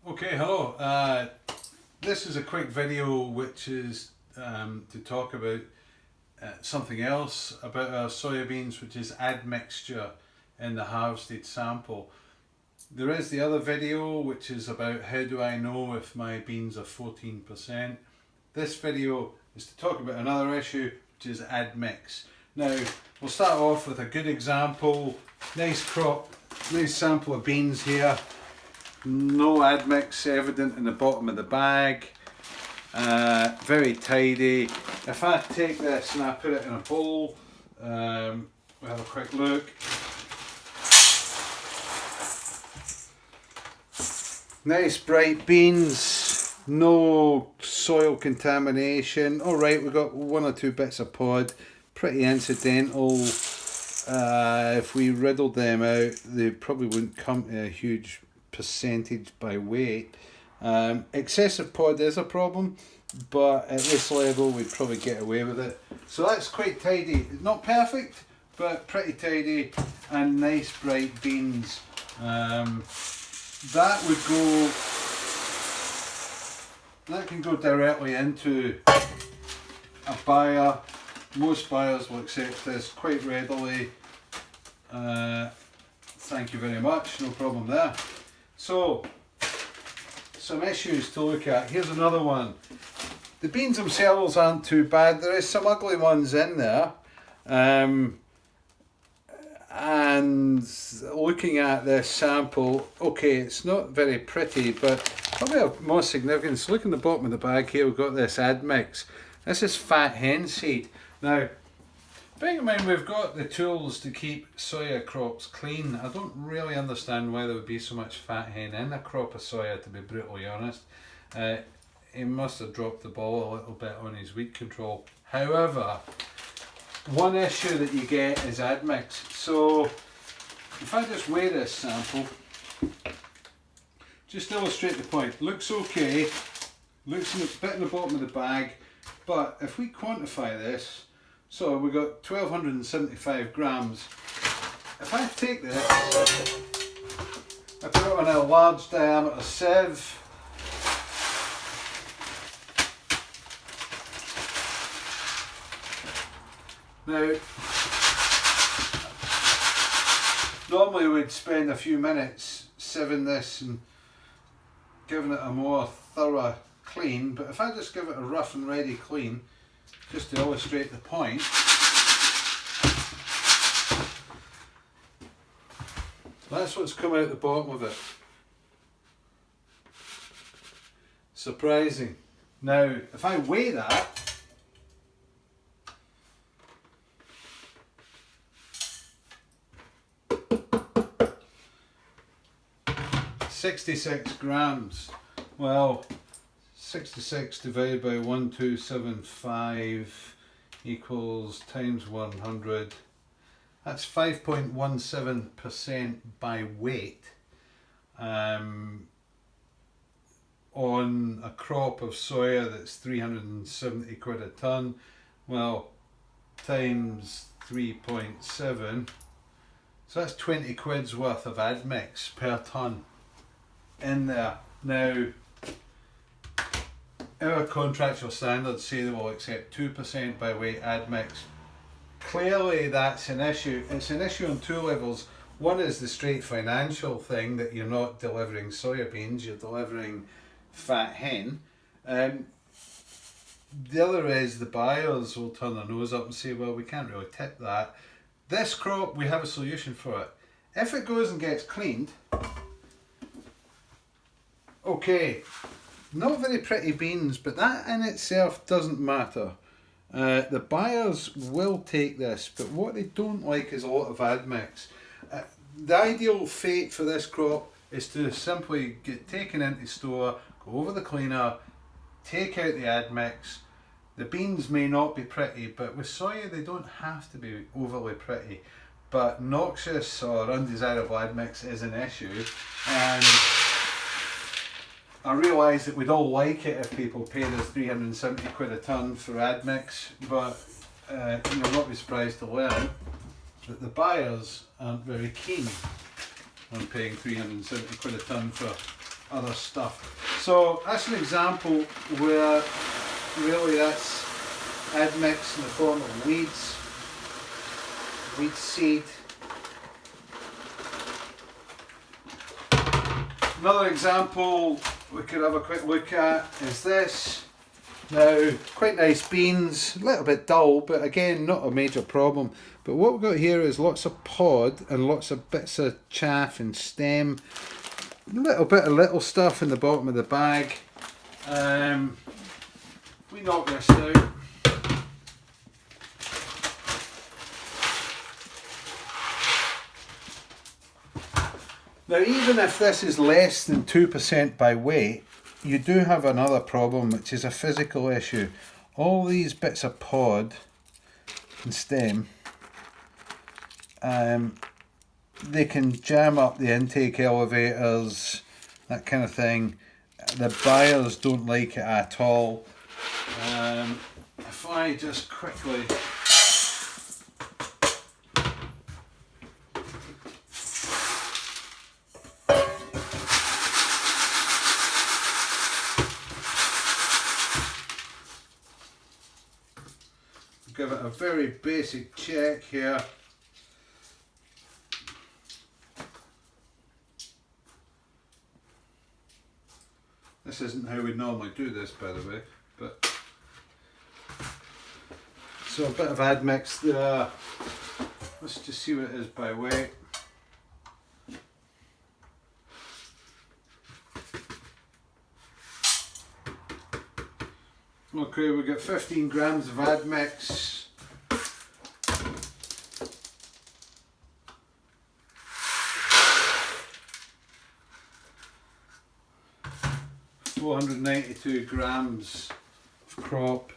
Okay, hello. This is a quick video which is to talk about something else about our soybeans, which is admixture in the harvested sample. There is the other video which is about how do I know if my beans are 14%. This video is to talk about another issue, which is admix. Now, we'll start off with a good example. Nice crop, nice sample of beans here. No admix evident in the bottom of the bag. Very tidy. If I take this and I put it in a bowl, we'll have a quick look. Nice bright beans, no soil contamination. Alright, we've got one or two bits of pod, pretty incidental. If we riddled them out, they probably wouldn't come to a huge percentage by weight. Excessive pod is a problem, but at this level we'd probably get away with it. So that's quite tidy. Not perfect, but pretty tidy and nice bright beans. That can go directly into a buyer. Most buyers will accept this quite readily. Thank you very much, no problem there. So, some issues to look at. Here's another one. The beans themselves aren't too bad. There is some ugly ones in there. And looking at this sample, okay, it's not very pretty, but probably of more significance. Look in the bottom of the bag here, we've got this admix. This is fat hen seed. Now, bearing in mind we've got the tools to keep soya crops clean, I don't really understand why there would be so much fat hen in a crop of soya, to be brutally honest. He must have dropped the ball a little bit on his weed control. However, one issue that you get is admix. So if I just weigh this sample, just to illustrate the point, looks okay, looks a bit in the bottom of the bag, but if we quantify this, so we've got 1275 grams. If I take this, I put it on a large diameter sieve, now, normally we'd spend a few minutes sieving this and giving it a more thorough clean, but if I just give it a rough and ready clean, just to illustrate the point, that's what's come out the bottom of it. Surprising. Now, if I weigh that, $66 grams. Well, 66 divided by 1275 equals times 100. That's 5.17% by weight on a crop of soya that's 370 quid a tonne. Well, times 3.7, so that's 20 quid's worth of admix per tonne in there. Now, our contractual standards say they will accept 2% by weight admix. Clearly that's an issue. It's an issue on two levels. One is the straight financial thing, that you're not delivering soybeans, you're delivering fat hen. The other is the buyers will turn their nose up and say, well, we can't really tip that. This crop, we have a solution for it. If it goes and gets cleaned, okay, not very pretty beans, but that in itself doesn't matter. The buyers will take this, but what they don't like is a lot of admix. The ideal fate for this crop is to simply get taken into store, go over the cleaner, take out the admix. The beans may not be pretty, but with soya they don't have to be overly pretty. But noxious or undesirable admix is an issue, and I realise that we'd all like it if people paid us 370 quid a tonne for admix, but you'll not be surprised to learn that the buyers aren't very keen on paying 370 quid a tonne for other stuff. So that's an example where really that's admix in the form of weeds, weed seed. Another example we could have a quick look at is this. Now, quite nice beans, a little bit dull, but again, not a major problem. But what we've got here is lots of pod and lots of bits of chaff and stem. A little bit of little stuff in the bottom of the bag. We knock this out. Now, even if this is less than 2% by weight, you do have another problem, which is a physical issue. All these bits of pod and stem, they can jam up the intake elevators, that kind of thing. The buyers don't like it at all. If I just quickly give it a very basic check here. This isn't how we normally do this, by the way, but so a bit of admix there. Let's just see what it is by weight. Okay, we got 15 grams of admix. $492 grams of crop.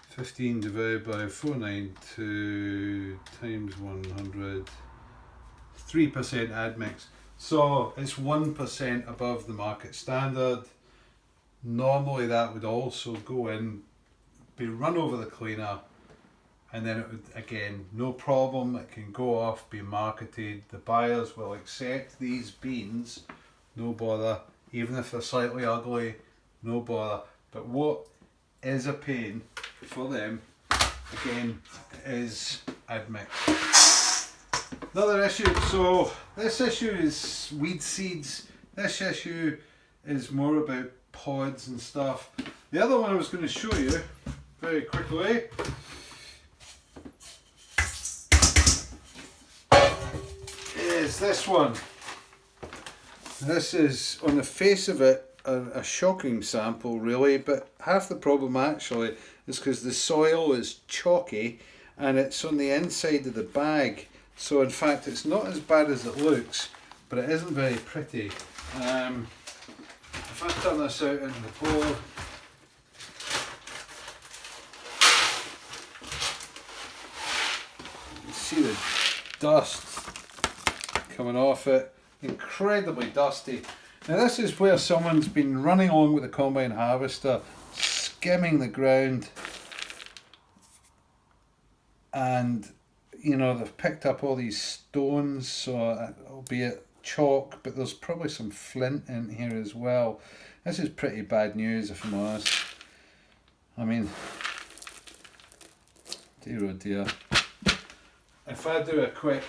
15 divided by 492 times 100. 3% admix. So it's 1% above the market standard. Normally that would also go in, be run over the cleaner, and then it would, again, no problem, it can go off, be marketed. The buyers will accept these beans, no bother, even if they're slightly ugly, no bother. But what is a pain for them, again, is admix. Another issue, so this issue is weed seeds, this issue is more about pods and stuff. The other one I was going to show you very quickly is this one. This is, on the face of it, a shocking sample really, but half the problem actually is because the soil is chalky and it's on the inside of the bag. So in fact it's not as bad as it looks, but it isn't very pretty. If I turn this out into the bowl, you can see the dust coming off it, incredibly dusty. Now this is where someone's been running along with the combine harvester, skimming the ground, and you know they've picked up all these stones, so albeit chalk, but there's probably some flint in here as well. This is pretty bad news if I'm honest. I mean, dear oh dear. If I do a quick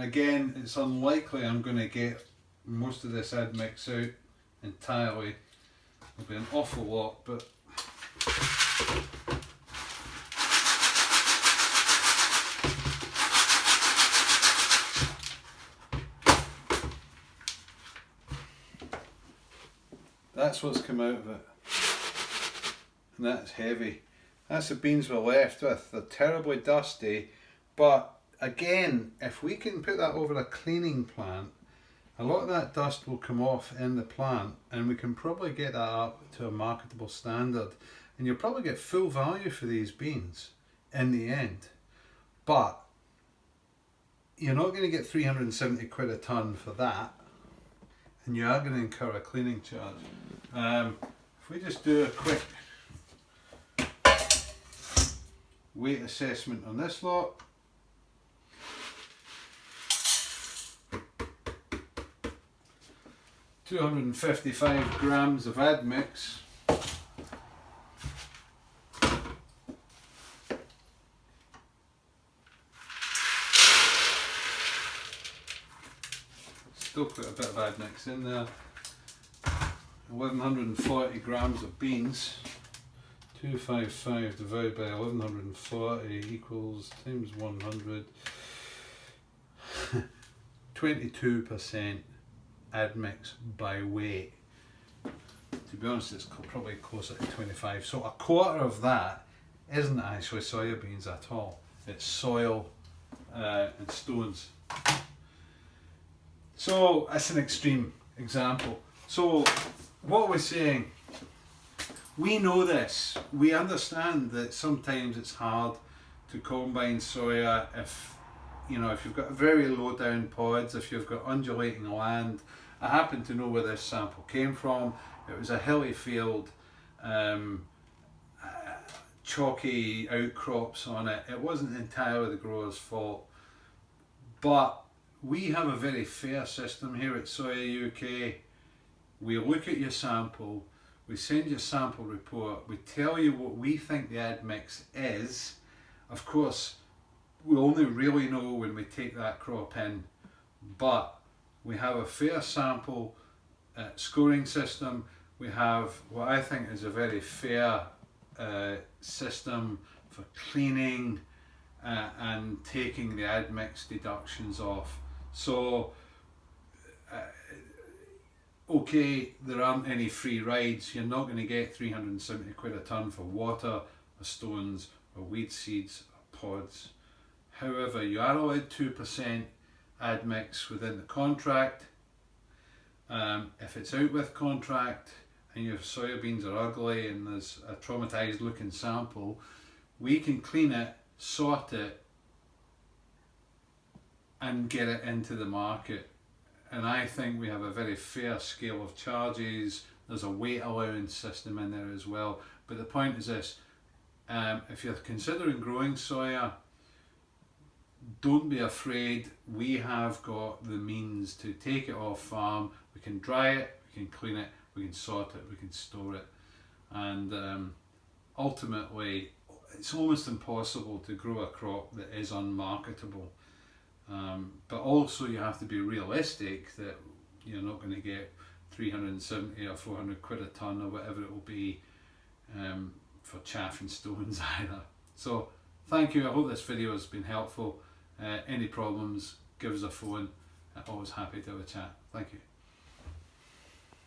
again, it's unlikely I'm going to get most of this admix out entirely. There'll be an awful lot, but that's what's come out of it. And that's heavy. That's the beans we're left with. They're terribly dusty, but again, if we can put that over a cleaning plant, a lot of that dust will come off in the plant and we can probably get that up to a marketable standard. and you'll probably get full value for these beans in the end. But you're not going to get 370 quid a tonne for that, and you are going to incur a cleaning charge. If we just do a quick weight assessment on this lot. $255 grams of Admix. Still put a bit of Admix in there. 1140 grams of beans. 255 divided by 1140 equals times 100. 22% Admix by weight. To be honest, it's probably closer to 25. So a quarter of that isn't actually soybeans at all. It's soil and stones. So that's an extreme example. So what we're saying, we know this. We understand that sometimes it's hard to combine soya if you've got very low down pods, if you've got undulating land. I happen to know where this sample came from. It was a hilly field, chalky outcrops on it. It wasn't entirely the grower's fault, but we have a very fair system here at Soya UK. We look at your sample, we send you a sample report, we tell you what we think the admix is. Of course, we only really know when we take that crop in, but we have a fair sample scoring system. We have what I think is a very fair system for cleaning and taking the admix deductions off. So, okay, there aren't any free rides. You're not going to get 370 quid a tonne for water, or stones, or weed seeds, or pods. However, you are allowed 2% admix within the contract. If it's out with contract and your soybeans are ugly and there's a traumatized looking sample, we can clean it, sort it, and get it into the market. And I think we have a very fair scale of charges. There's a weight allowance system in there as well. But the point is this, if you're considering growing soya, don't be afraid. We have got the means to take it off farm. We can dry it, we can clean it, we can sort it, we can store it. And ultimately, it's almost impossible to grow a crop that is unmarketable. But also you have to be realistic that you're not going to get 370 or 400 quid a tonne or whatever it will be for chaff and stones either. So thank you, I hope this video has been helpful. Any problems, give us a phone. I'm always happy to have a chat. Thank you.